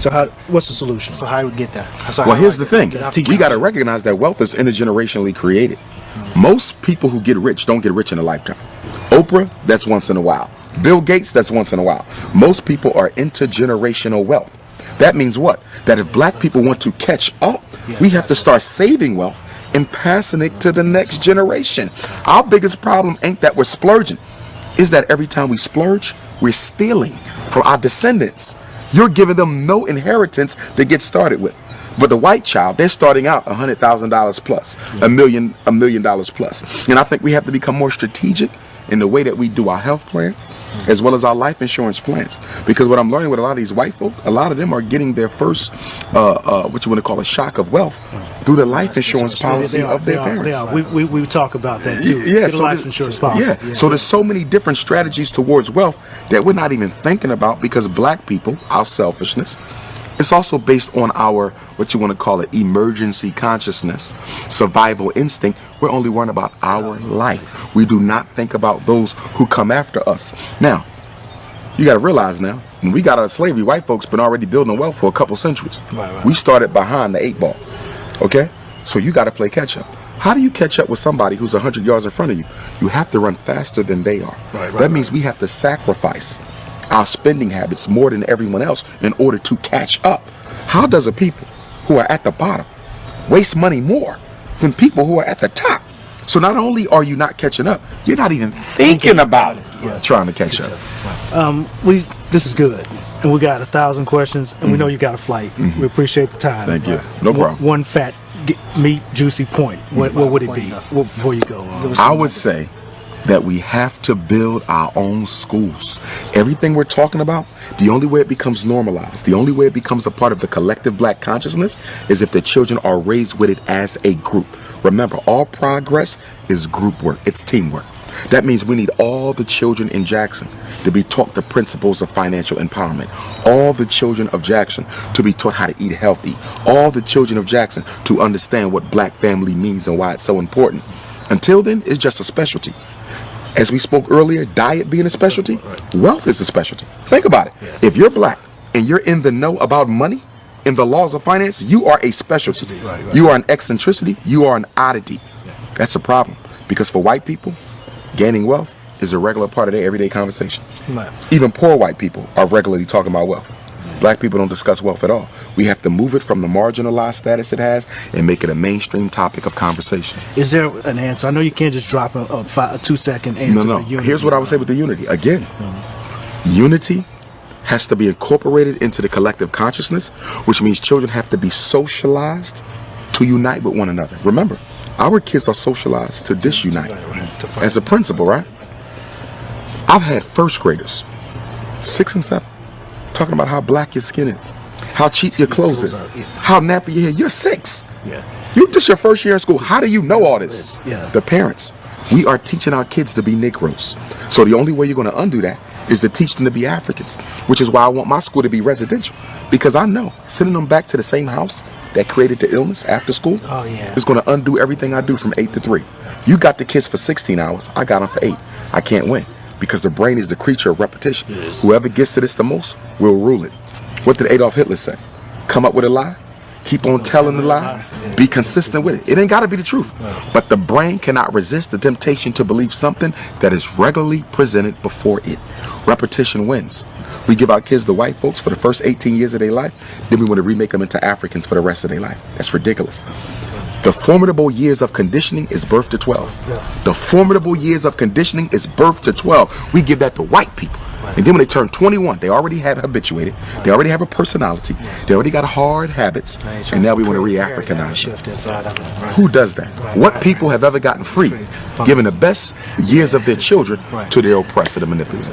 So what's the solution? So how do we get there? Well, here's the thing. We got to recognize that wealth is intergenerationally created. Most people who get rich don't get rich in a lifetime. Oprah, that's once in a while. Bill Gates, that's once in a while. Most people are intergenerational wealth. That means what? That if black people want to catch up, we have to start saving wealth and passing it to the next generation. Our biggest problem ain't that we're splurging. Is that every time we splurge, we're stealing from our descendants. You're giving them no inheritance to get started with. But the white child, they're starting out $100,000 plus, $1 million plus. And I think we have to become more strategic in the way that we do our health plans as well as our life insurance plans. Because what I'm learning with a lot of these white folk, a lot of them are getting their first, what you want to call a shock of wealth through the life insurance policy of their parents. We talk about that too. Yeah, so life insurance policy. Yeah, so there's so many different strategies towards wealth that we're not even thinking about because black people, our selfishness, it's also based on our, what you want to call it, emergency consciousness, survival instinct. We're only worrying about our life. We do not think about those who come after us. Now, you got to realize now, when we got out of slavery, white folks been already building wealth for a couple centuries. Right. We started behind the 8 ball. Okay? So you got to play catch up. How do you catch up with somebody who's 100 yards in front of you? You have to run faster than they are. That means we have to sacrifice our spending habits more than everyone else in order to catch up. How does a people who are at the bottom waste money more than people who are at the top? So not only are you not catching up, you're not even thinking about trying to catch up. This is good, and we got 1,000 questions, and we know you got a flight. We appreciate the time. Thank you. No problem. One fat, meat, juicy point. What would it be before you go? I would say that we have to build our own schools. Everything we're talking about, the only way it becomes normalized, the only way it becomes a part of the collective black consciousness is if the children are raised with it as a group. Remember, all progress is group work. It's teamwork. That means we need all the children in Jackson to be taught the principles of financial empowerment. All the children of Jackson to be taught how to eat healthy. All the children of Jackson to understand what black family means and why it's so important. Until then, it's just a specialty. As we spoke earlier, diet being a specialty, wealth is a specialty. Think about it. If you're black and you're in the know about money and the laws of finance, you are a specialty. You are an eccentricity. You are an oddity. That's a problem. Because for white people, gaining wealth is a regular part of their everyday conversation. Even poor white people are regularly talking about wealth. Black people don't discuss wealth at all. We have to move it from the marginalized status it has and make it a mainstream topic of conversation. Is there an answer? I know you can't just drop a 2-second answer. No. Here's what I would say with the unity. Again, unity has to be incorporated into the collective consciousness, which means children have to be socialized to unite with one another. Remember, our kids are socialized to disunite. As a principal, right? I've had first graders, 6 and 7, talking about how black your skin is, how cheap your clothes is, how nappy your hair. You're 6. This your first year in school. How do you know all this? The parents. We are teaching our kids to be Negroes. So the only way you're going to undo that is to teach them to be Africans, which is why I want my school to be residential. Because I know sending them back to the same house that created the illness after school is going to undo everything I do from 8 to 3. You got the kids for 16 hours. I got them for 8. I can't win. Because the brain is the creature of repetition. Whoever gets to this the most will rule it. What did Adolf Hitler say? Come up with a lie, keep on telling the lie, be consistent with it. It ain't got to be the truth. But the brain cannot resist the temptation to believe something that is regularly presented before it. Repetition wins. We give our kids the white folks for the first 18 years of their life, then we want to remake them into Africans for the rest of their life. That's ridiculous. The formidable years of conditioning is birth to 12. The formidable years of conditioning is birth to 12. We give that to white people. And then when they turn 21, they already have habituated. They already have a personality. They already got hard habits. And now we want to re-Africanize them. Who does that? What people have ever gotten free, giving the best years of their children to their oppressor, the manipulator?